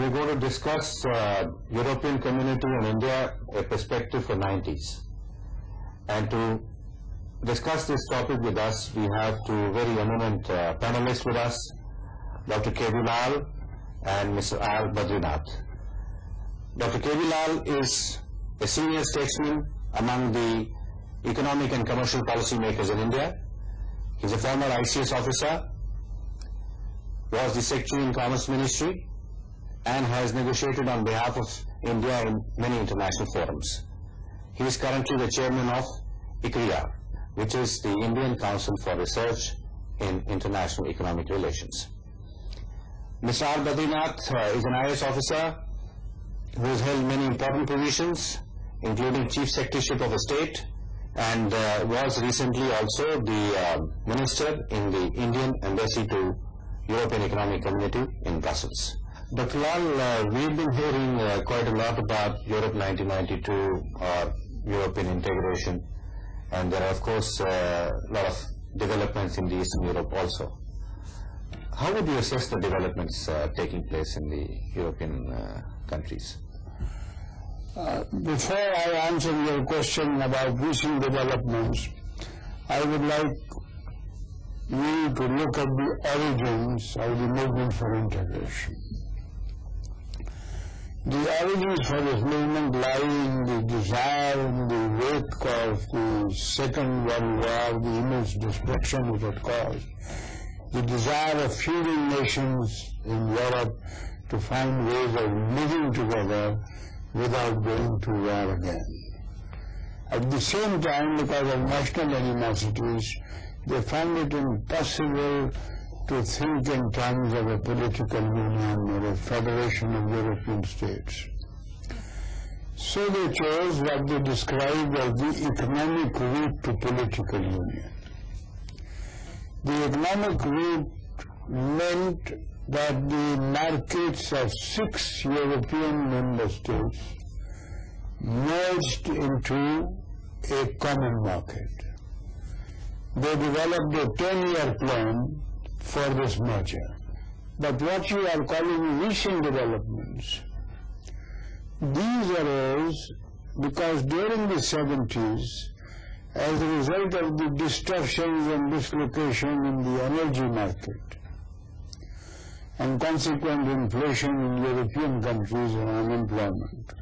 we're going to discuss European Community and India, a perspective for 90s. And to discuss this topic with us, we have two very eminent panelists with us, Dr. K.V. Lal and Mr. R. Badrinath. Dr. K.V. Lal is a senior statesman among the economic and commercial policy makers in India. He's a former ICS officer, was the Secretary in Commerce Ministry, and has negotiated on behalf of India in many international forums. He is currently the chairman of ICRIA, which is the Indian Council for Research in International Economic Relations. Mr. R. Badrinath is an IAS officer who has held many important positions, including Chief Secretaryship of a State, and was recently also the Minister in the Indian Embassy to European Economic Community in Brussels. Dr. Lal, we've been hearing quite a lot about Europe 1992 or European integration, and there are of course a lot of developments in the Eastern Europe also. How would you assess the developments taking place in the European countries? Before I answer your question about recent developments, I would like you to look at the origins of the movement for integration. The origins for this movement lie in the desire, in the wake of the Second World War, the immense destruction it had caused, the desire of feudal nations in Europe to find ways of living together without going to war again. At the same time, because of national animosities, they found it impossible to think in terms of a political union or a federation of European states. So they chose what they described as the economic route to political union. The economic route meant that the markets of 6 European member states merged into a common market. They developed a 10-year plan for this merger. But what you are calling recent developments, these arose because during the 70s, as a result of the distortions and dislocation in the energy market and consequent inflation in European countries and unemployment,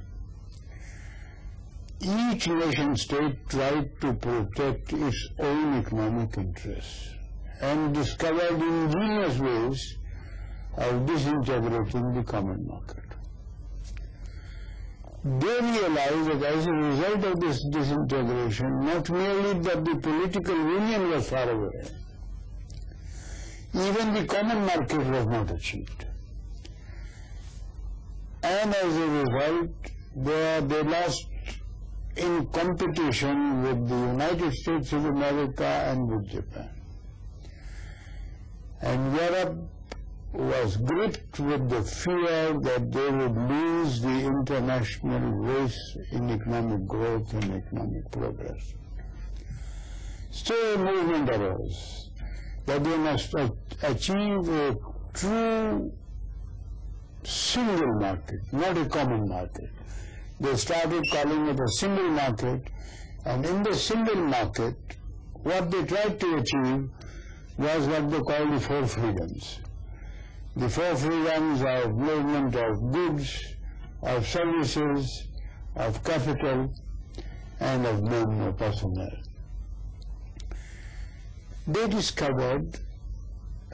each nation state tried to protect its own economic interests and discovered ingenious ways of disintegrating the common market. They realized that as a result of this disintegration, not merely that the political union was far away, even the common market was not achieved. And as a result, they lost in competition with the United States of America and with Japan. And Europe was gripped with the fear that they would lose the international race in economic growth and economic progress. So a movement arose that they must achieve a true single market, not a common market. They started calling it a single market, and in the single market, what they tried to achieve was what they call the 4 freedoms. The 4 freedoms of movement of goods, of services, of capital, and of men or personnel. They discovered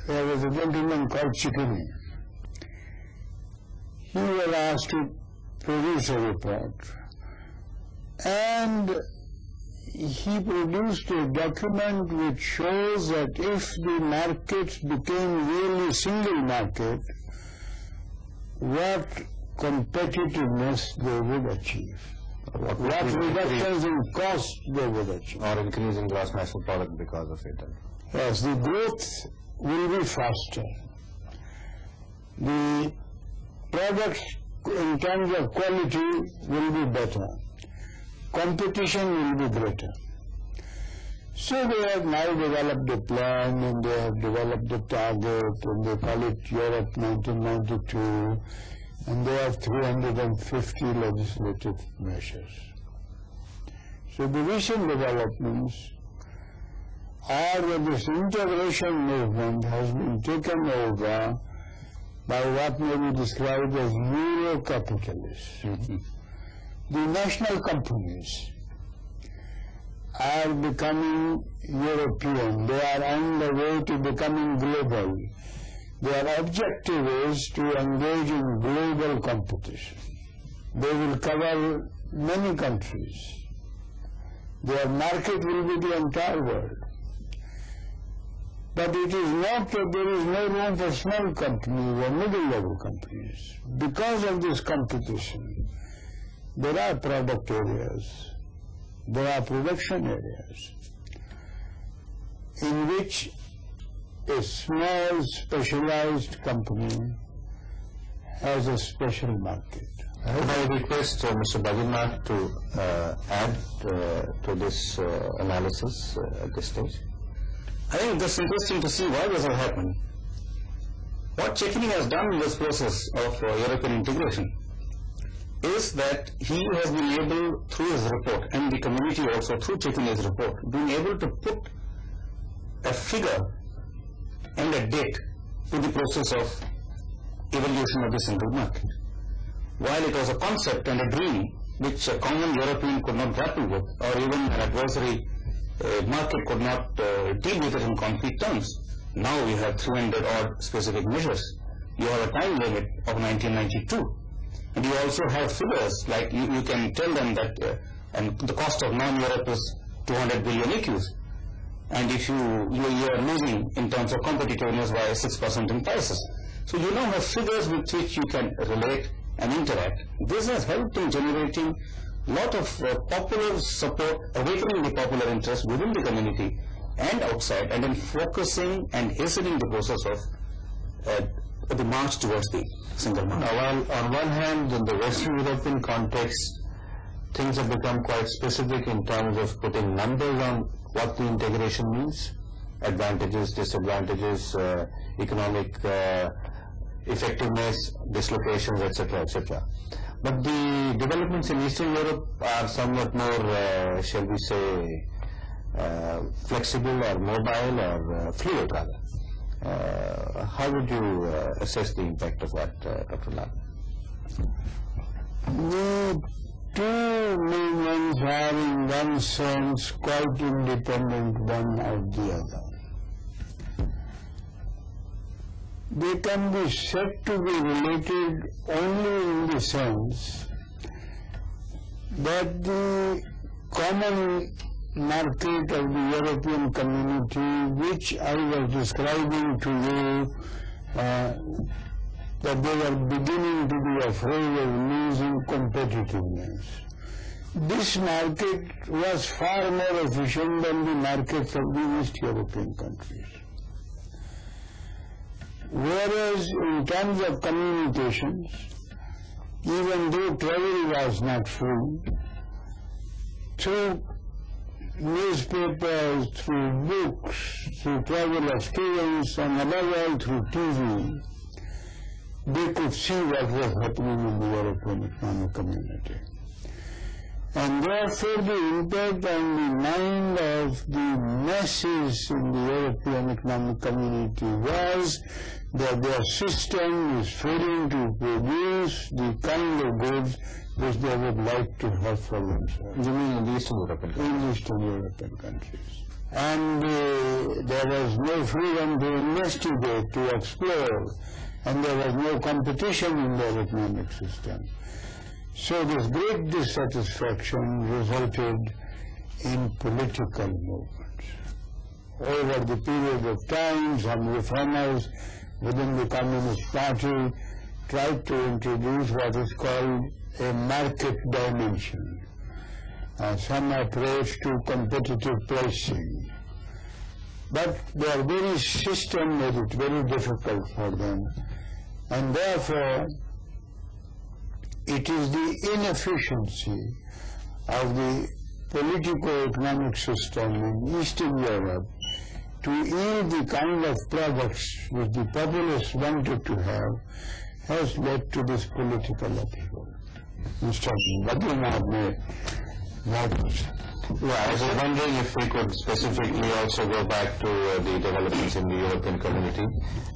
there was a gentleman called Chickeny. He was asked to produce a report, and he produced a document which shows that if the markets became really single market, what competitiveness they would achieve, what reductions in cost they would achieve. Or increase in gross national product because of it. Yes, the growth will be faster. The products in terms of quality will be better. Competition will be greater. So they have now developed a plan, and they have developed a target, and they call it Europe 1992. and they have 350 legislative measures. So the recent developments are that this integration movement has been taken over by what may be described as Euro-capitalists. The national companies are becoming European. They are on the way to becoming global. Their objective is to engage in global competition. They will cover many countries. Their market will be the entire world. But it is not that there is no room for small companies or middle-level companies. Because of this competition, there are product areas, there are production areas in which a small specialized company has a special market. Could I request Mr. Bajilnath to add to this analysis at this stage? I think it's interesting to see why this has happened. What Cecchini has done in this process of European integration is that he has been able, through his report, and the community also through Cecchini's report, been able to put a figure and a date to the process of evolution of the single market. While it was a concept and a dream which a common European could not grapple with, or even an adversary market could not deal with it in concrete terms, now we have 300 odd specific measures. You have a time limit of 1992, and you also have figures like you can tell them that and the cost of non-Europe is 200 billion EQs, and if you are losing in terms of competitiveness by 6% in prices. So you now have figures with which you can relate and interact. This has helped in generating a lot of popular support, awakening the popular interest within the community and outside, and then focusing and hastening the process of the march towards the single market. Now, while on one hand, in the Western European context, things have become quite specific in terms of putting numbers on what the integration means, advantages, disadvantages, economic effectiveness, dislocations, etc., etc. But the developments in Eastern Europe are somewhat more, shall we say, flexible or mobile or fluid rather. How would you assess the impact of that, Dr. Lal? The two movements are in one sense quite independent one of the other. They can be said to be related only in the sense that the common market of the European community, which I was describing to you, that they were beginning to be afraid of losing competitiveness. This market was far more efficient than the markets of the East European countries. Whereas in terms of communications, even though travel was not free, through newspapers, through books, through travel of students, and above all through TV, they could see what was happening in the European economic community. And therefore the impact on the mind of the masses in the European economic community was that their system is failing to produce the kind of goods which they would like to have for themselves. You mean in the Eastern European countries? In Eastern European countries. And there was no freedom to investigate, to explore, and there was no competition in their economic system. So this great dissatisfaction resulted in political movements. Over the period of time, some reformers within the Communist Party tried to introduce what is called a market dimension, some approach to competitive pricing. But their very system made it very difficult for them, and therefore it is the inefficiency of the politico-economic system in Eastern Europe to yield the kind of products which the populace wanted to have has led to this political upheaval. Mr. Badrinath may notice. Yeah, I was wondering if we could specifically also go back to the developments in the European community,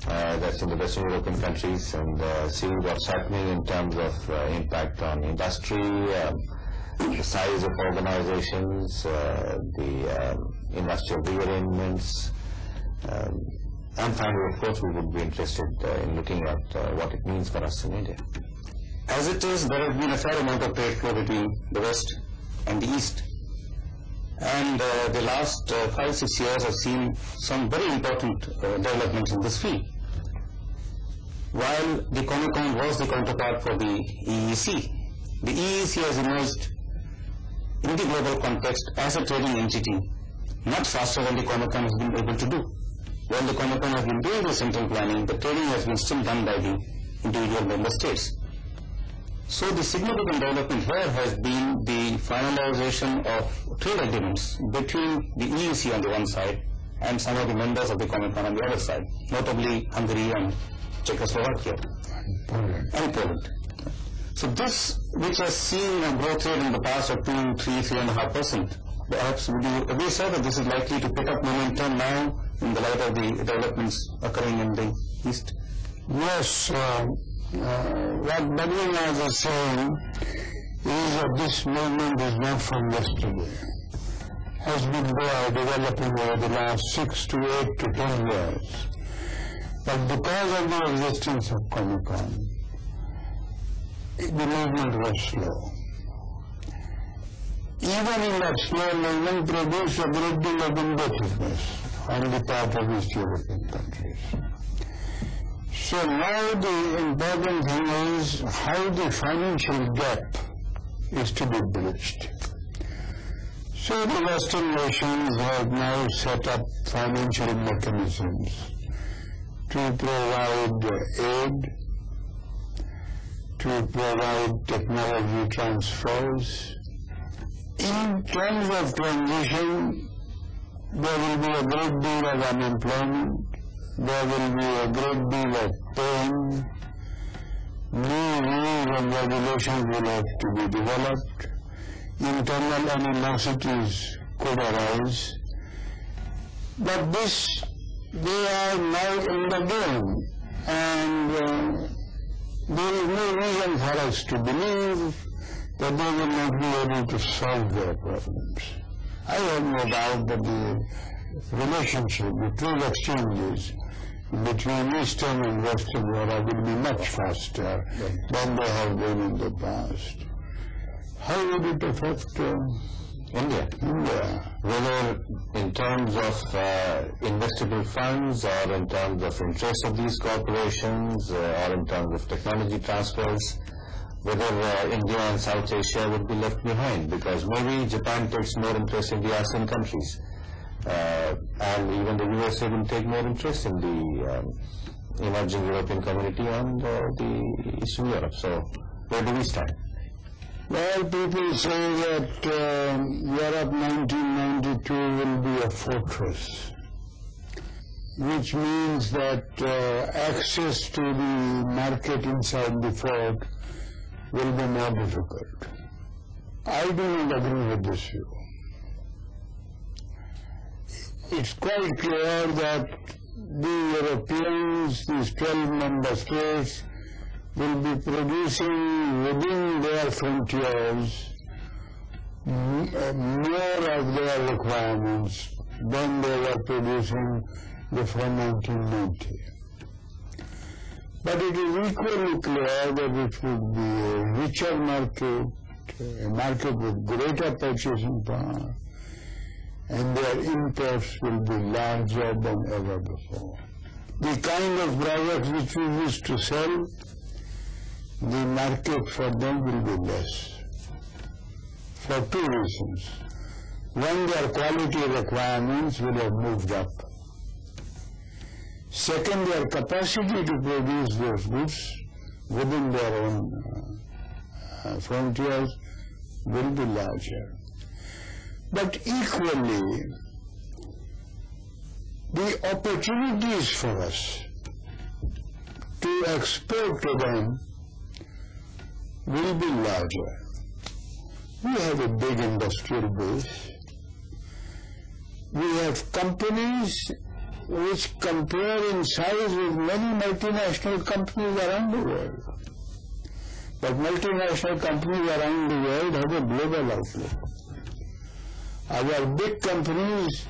that's in the Western European countries, and see what's happening in terms of impact on industry, the size of organizations, the industrial rearrangements, and finally, of course, we would be interested in looking at what it means for us in India. As it is, there has been a fair amount of trade flow between the West and the East. And the last 5-6 years have seen some very important developments in this field. While the Comecon was the counterpart for the EEC has emerged in the global context as a trading entity much faster than the Comecon has been able to do. While the Comecon has been doing the central planning, the trading has been still done by the individual member states. So the significant development here has been the finalization of trade agreements between the EEC on the one side and some of the members of the Comecon on the other side, notably Hungary and Czechoslovakia and Poland. So this, which has seen a growth rate in the past of 2, 3, 3.5%, perhaps would you agree, sir, that this is likely to pick up momentum now in the light of the developments occurring in the East? Yes, what Badrinath is saying is that this movement is not from yesterday. Has been there developing over the last 6 to 8 to 10 years. But because of the existence of Comecon, the movement was slow. Even in that slow movement produced a great deal of indebtedness on the part of East European countries. So now the important thing is how the financial gap is to be bridged. So the Western nations have now set up financial mechanisms to provide aid, to provide technology transfers. In terms of transition, there will be a great deal of unemployment. There will be a great deal of pain. New rules and regulations will have to be developed. Internal animosities could arise. But this, they are now in the game. And there is no reason for us to believe that they will not be able to solve their problems. I have no doubt that the relationship, the trade exchanges between Eastern and Western Europe will be much faster than they have been in the past. How would it affect India? Whether in terms of investable funds or in terms of interest of these corporations or in terms of technology transfers, whether India and South Asia would be left behind, because maybe Japan takes more interest in the ASEAN countries. And even the USA will take more interest in the emerging European community and the Eastern Europe. So where do we stand? Well, people say that Europe 1992 will be a fortress, which means that access to the market inside the fort will be more difficult. I do not agree with this view. It's quite clear that the Europeans, these 12 member states, will be producing within their frontiers more of their requirements than they were producing before 1990. But it is equally clear that it would be a richer market, a market with greater purchasing power, and their imports will be larger than ever before. The kind of products which we wish to sell, the market for them will be less, for two reasons. One, their quality requirements will have moved up. Second, their capacity to produce those goods within their own frontiers will be larger. But equally, the opportunities for us to export to them will be larger. We have a big industrial base. We have companies which compare in size with many multinational companies around the world. But multinational companies around the world have a global outlook. Our big companies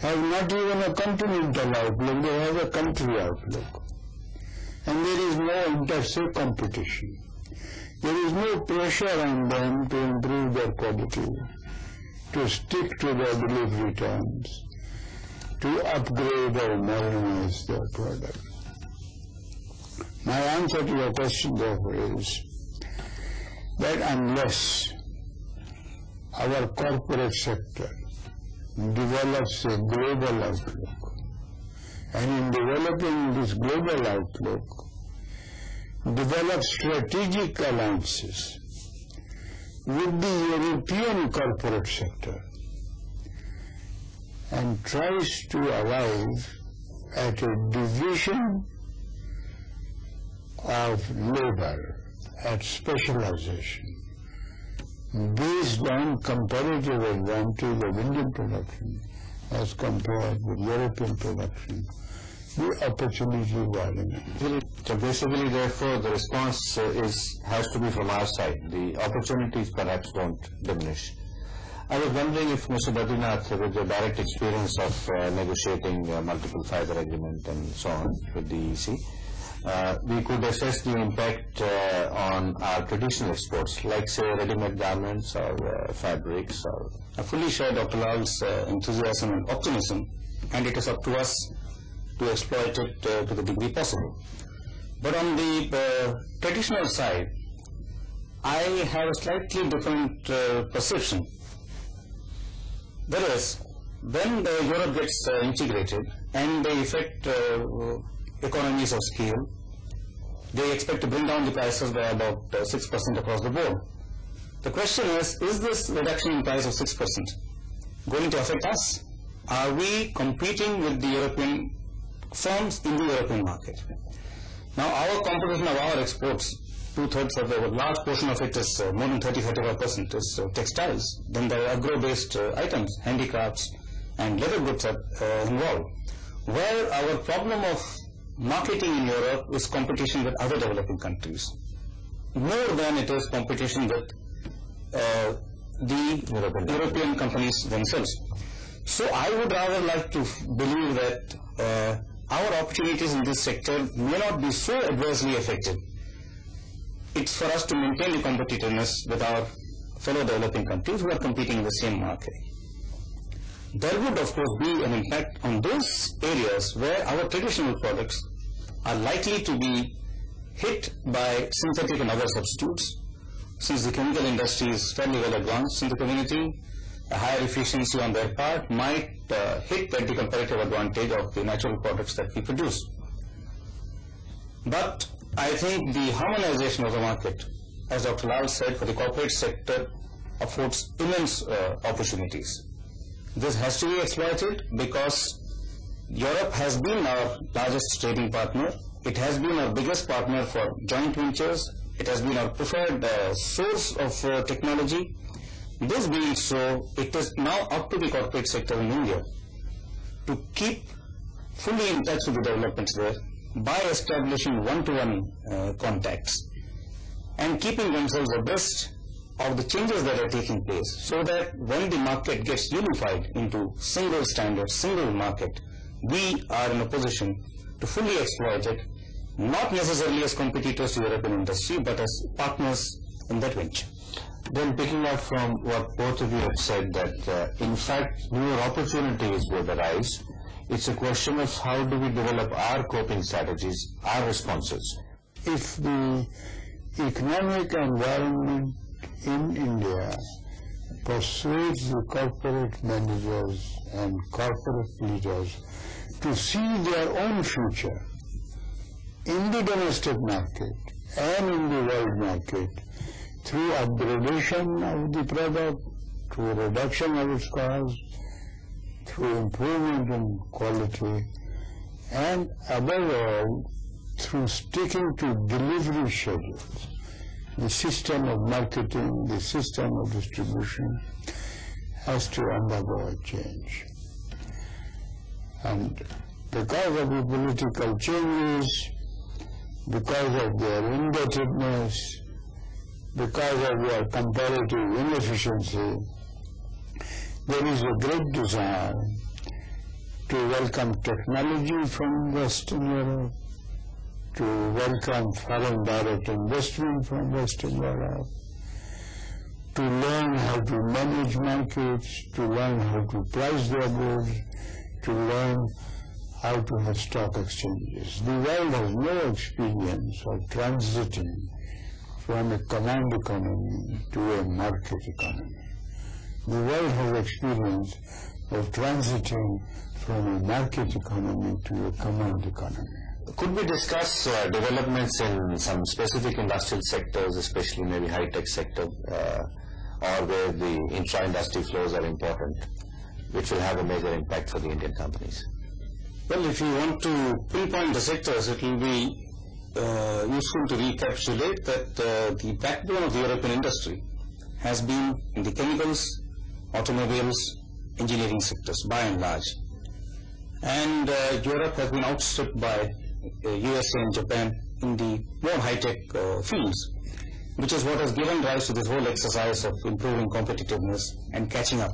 have not even a continental outlook, they have a country outlook. And there is no inter-se competition. There is no pressure on them to improve their quality, to stick to their delivery terms, to upgrade or modernize their products. My answer to your question, therefore, is that unless our corporate sector develops a global outlook, and in developing this global outlook, develops strategic alliances with the European corporate sector, and tries to arrive at a division of labor, at specialization, based on comparative advantage of Indian production as compared with European production, the opportunity widening. So basically, therefore, the response has to be from our side. The opportunities perhaps won't diminish. I was wondering if Mr. Badrinath, with your direct experience of negotiating multiple fiber agreement and so on with the EC, we could assess the impact on our traditional exports, like say ready-made garments or fabrics. Or I fully share Dr. Lal's enthusiasm and optimism, and it is up to us to exploit it to the degree possible. But on the traditional side, I have a slightly different perception. That is, when Europe gets integrated and they effect economies of scale, they expect to bring down the prices by about 6% across the board. The question is this reduction in price of 6% going to affect us? Are we competing with the European firms in the European market? Now, our composition of our exports, two-thirds of a large portion of it is more than 30-35% is textiles. Then there are agro-based items, handicrafts, and leather goods are involved. Where our problem of marketing in Europe is competition with other developing countries, more than it is competition with the European companies themselves. So I would rather like to believe that our opportunities in this sector may not be so adversely affected. It's for us to maintain the competitiveness with our fellow developing countries who are competing in the same market. There would of course be an impact on those areas where our traditional products are likely to be hit by synthetic and other substitutes. Since the chemical industry is fairly well advanced in the community, a higher efficiency on their part might hit at the comparative advantage of the natural products that we produce. But I think the harmonization of the market, as Dr. Lal said, for the corporate sector affords immense opportunities. This has to be exploited because Europe has been our largest trading partner. It has been our biggest partner for joint ventures. It has been our preferred source of technology. This being so, it is now up to the corporate sector in India to keep fully in touch with the developments there by establishing one-to-one contacts and keeping themselves abreast of the changes that are taking place, so that when the market gets unified into single standard, single market, we are in a position to fully exploit it, not necessarily as competitors to European industry, but as partners in that venture. Then picking up from what both of you have said, that in fact newer opportunities would arise, it's a question of how do we develop our coping strategies, our responses. If the economic environment in India persuades the corporate managers and corporate leaders to see their own future in the domestic market and in the world market through upgradation of the product, through reduction of its cost, through improvement in quality, and above all, through sticking to delivery schedules, the system of marketing, the system of distribution has to undergo a change. And because of the political changes, because of their indebtedness, because of their comparative inefficiency, there is a great desire to welcome technology from Western Europe, to welcome foreign direct investment from Western Europe, to learn how to manage markets, to learn how to price their goods, to learn how to have stock exchanges. The world has no experience of transiting from a command economy to a market economy. The world has experience of transiting from a market economy to a command economy. Could we discuss developments in some specific industrial sectors, especially maybe high-tech sector, or where the intra-industry flows are important, which will have a major impact for the Indian companies? Well, if you want to pinpoint the sectors, it will be useful to recapitulate that the backbone of the European industry has been in the chemicals, automobiles, engineering sectors by and large. And Europe has been outstripped by USA and Japan in the more high-tech fields, which is what has given rise to this whole exercise of improving competitiveness and catching up.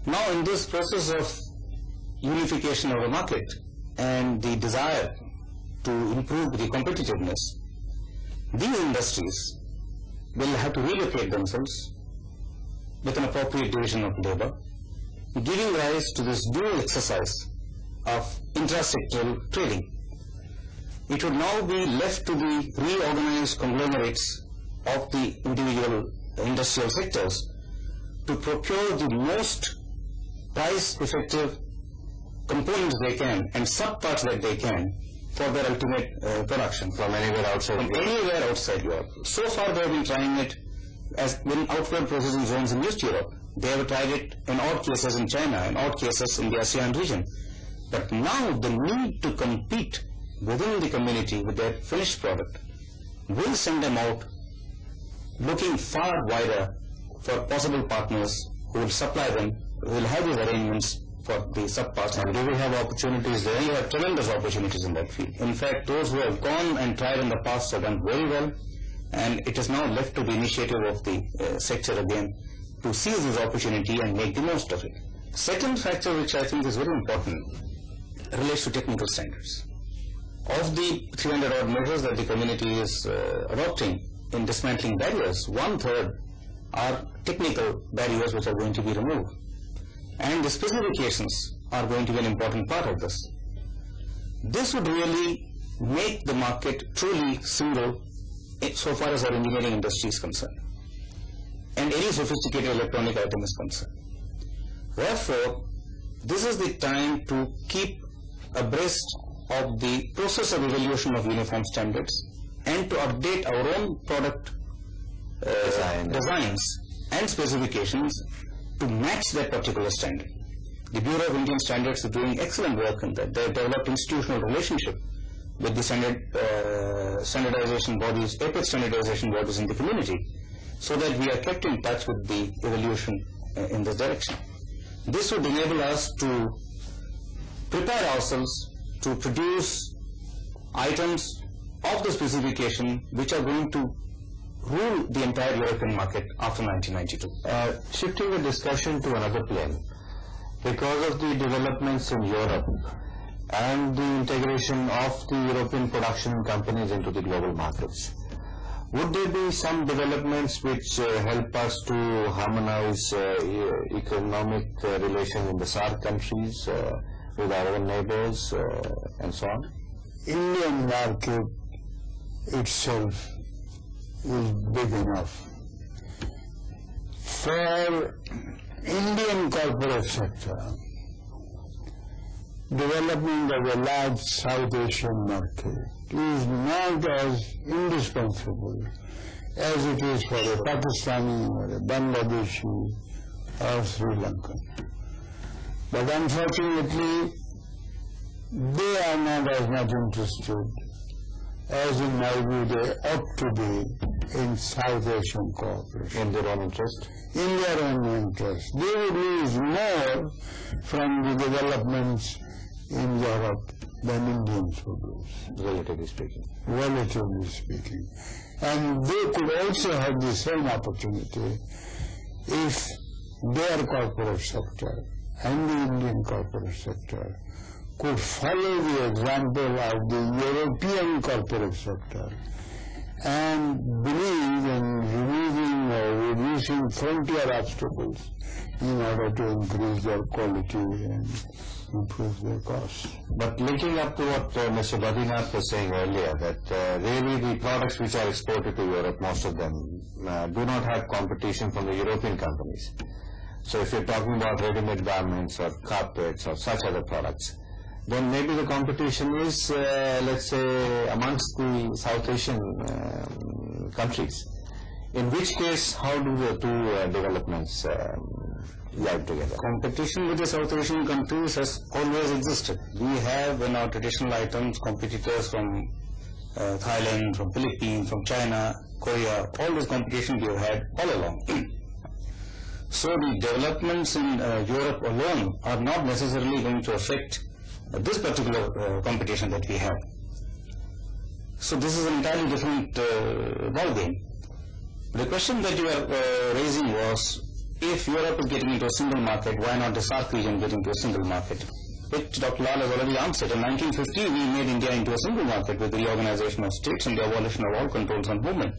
Now, in this process of unification of the market and the desire to improve the competitiveness, these industries will have to relocate themselves with an appropriate division of labor, giving rise to this dual exercise of intra-sectoral trading. It would now be left to the reorganized conglomerates of the individual industrial sectors to procure the most price-effective components they can and subparts that they can for their ultimate production. From anywhere outside From anywhere outside Europe. So far they have been trying it as in outward processing zones in East Europe. They have tried it in odd cases in China, in odd cases in the ASEAN region. But now the need to compete within the community with their finished product will send them out looking far wider for possible partners who will supply them, who will have these arrangements for the subparts. And do we have opportunities there? We have tremendous opportunities in that field. In fact, those who have gone and tried in the past have done very well, and it is now left to the initiative of the sector again to seize this opportunity and make the most of it. Second factor which I think is very important relates to technical standards. Of the 300 odd measures that the community is adopting in dismantling barriers, 1/3 are technical barriers which are going to be removed. And the specifications are going to be an important part of this. This would really make the market truly single so far as our engineering industry is concerned, and any sophisticated electronic item is concerned. Therefore, this is the time to keep abreast of the process of evolution of uniform standards and to update our own product designs and specifications to match that particular standard. The Bureau of Indian Standards is doing excellent work in that. They have developed institutional relationship with the standardization bodies, apex standardization bodies in the community, so that we are kept in touch with the evolution in this direction. This would enable us to prepare ourselves to produce items of the specification which are going to rule the entire European market after 1992. Shifting the discussion to another plane, because of the developments in Europe and the integration of the European production companies into the global markets, would there be some developments which help us to harmonize economic relations in the SAARC countries with our own neighbors and so on? Indian market itself is big enough. For Indian corporate sector, development of a large South Asian market is not as indispensable as it is for a Pakistani or a Bangladeshi or Sri Lankan. But unfortunately, they are not as much interested as in my view they ought to be in South Asian cooperation. In their own interest? In their own interest. They would lose more from the developments in Europe than Indians would lose. Relatively speaking. Relatively speaking. And they could also have the same opportunity if their corporate sector and the Indian corporate sector could follow the example of the European corporate sector and believe in removing or reducing frontier obstacles in order to increase their quality and improve their costs. But linking up to what Mr. Badrinath was saying earlier, that really the products which are exported to Europe, most of them do not have competition from the European companies. So if you're talking about ready-made garments or carpets or such other products, then maybe the competition is, let's say, amongst the South Asian countries. In which case, how do the two developments live together? Competition with the South Asian countries has always existed. We have in our traditional items competitors from Thailand, from Philippines, from China, Korea. All this competition we have had all along. So the developments in Europe alone are not necessarily going to affect this particular competition that we have. So this is an entirely different ballgame. The question that you are raising was, if Europe is getting into a single market, why not the SAARC region getting into a single market? Which Dr. Lal has already answered. In 1950, we made India into a single market with the reorganization of states and the abolition of all controls on movement.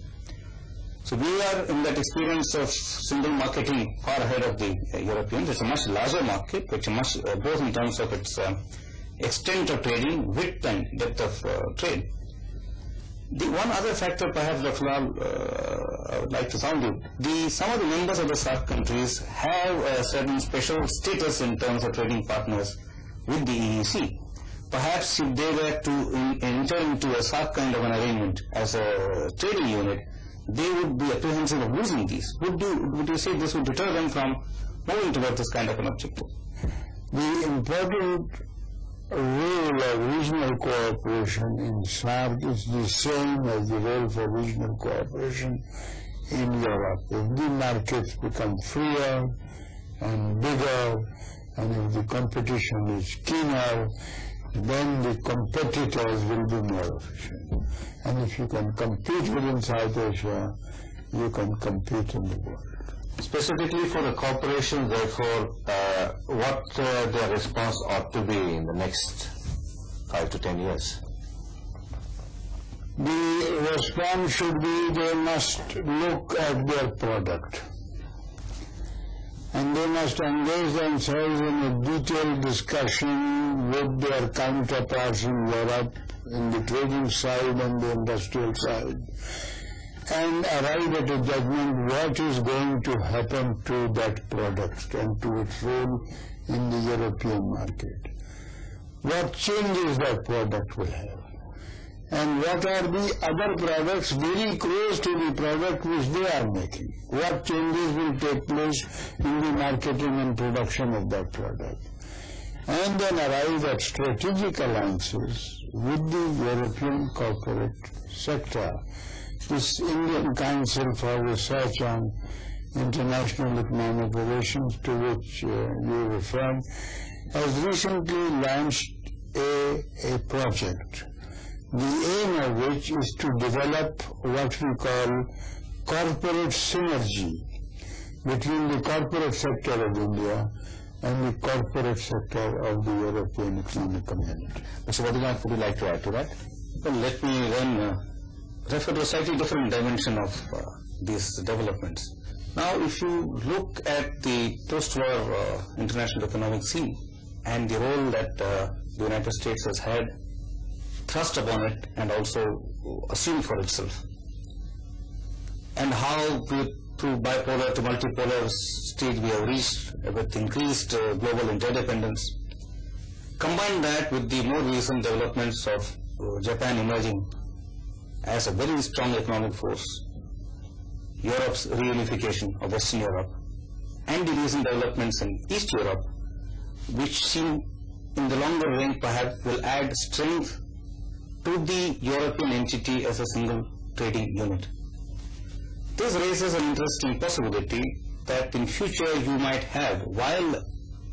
So we are in that experience of single marketing far ahead of the Europeans. It's a much larger market, which much both in terms of its extent of trading, width and depth of trade. The one other factor perhaps, Dr. Lal, I would like to sound you. Some of the members of the SAARC countries have a certain special status in terms of trading partners with the EEC. Perhaps if they were to enter into a SAARC kind of an arrangement as a trading unit, they would be apprehensive of losing these. Would you say this would deter them from moving towards this kind of an objective? The important role of regional cooperation in SAARC is the same as the role for regional cooperation in Europe. If the markets become freer and bigger, and if the competition is keener, then the competitors will be more efficient. And if you can compete within South Asia, you can compete in the world. Specifically for the corporation, therefore, what their response ought to be in the next 5 to 10 years? The response should be they must look at their product. And they must engage themselves in a detailed discussion with their counterparts in Europe, in the trading side and the industrial side, and arrive at a judgment what is going to happen to that product and to its role in the European market. What changes that product will have, and what are the other products very close to the product which they are making. What changes will take place in the marketing and production of that product. And then arrive at strategic alliances with the European corporate sector. This Indian Council for Research on International Economic Relations, to which you referred, has recently launched a project, the aim of which is to develop what we call corporate synergy between the corporate sector of India and the corporate sector of the European Economic Community. Mr. Badrinath, would you like to add to that? Well, let me then refer to a slightly different dimension of these developments. Now, if you look at the post-war international economic scene and the role that the United States has had thrust upon it and also assumed for itself, and how through bipolar to multipolar stage we have reached with increased global interdependence, combine that with the more recent developments of Japan emerging as a very strong economic force, Europe's reunification of Western Europe, and the recent developments in East Europe, which seem in the longer range perhaps will add strength to the European entity as a single trading unit. This raises an interesting possibility that in future you might have, while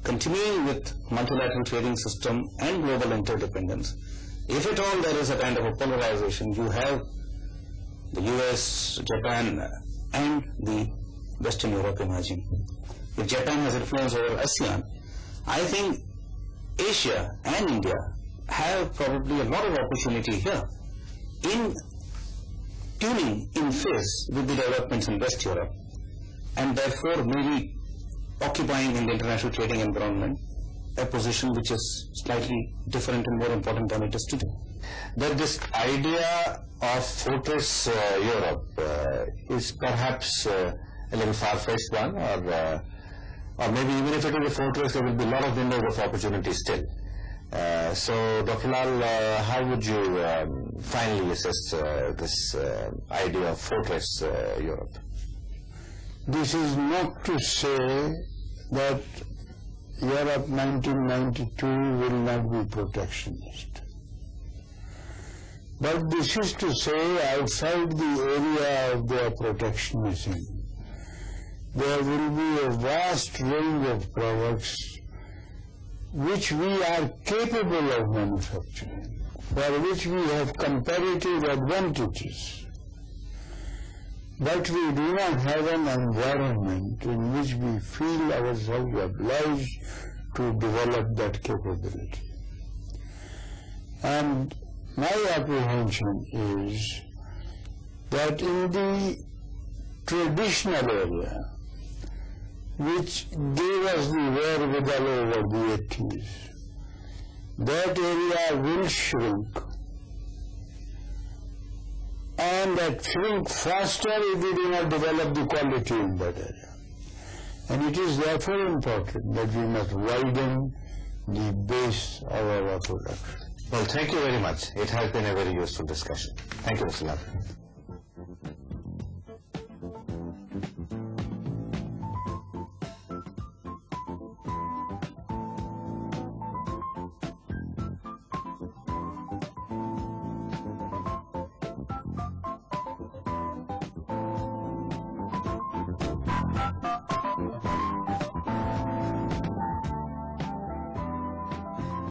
continuing with multilateral trading system and global interdependence, if at all there is a kind of a polarization, you have the US, Japan and the Western Europe emerging. If Japan has influence over ASEAN, I think Asia and India have probably a lot of opportunity here in tuning in phase with the developments in West Europe, and therefore maybe occupying in the international trading environment a position which is slightly different and more important than it is today. That this idea of fortress Europe is perhaps a little far-fetched one, or maybe even if it is a fortress, there will be a lot of windows of opportunity still. So, Dr. Lal, how would you finally assess this idea of fortress Europe? This is not to say that Europe 1992 will not be protectionist. But this is to say, outside the area of their protectionism, there will be a vast range of products which we are capable of manufacturing, for which we have comparative advantages. But we do not have an environment in which we feel ourselves obliged to develop that capability. And my apprehension is that in the traditional area, which gave us the wherewithal over the 80s, that area will shrink, and that shrink faster if we do not develop the quality in that area. And it is therefore important that we must widen the base of our production. Well, thank you very much. It has been a very useful discussion. Thank you, Mr. Lal.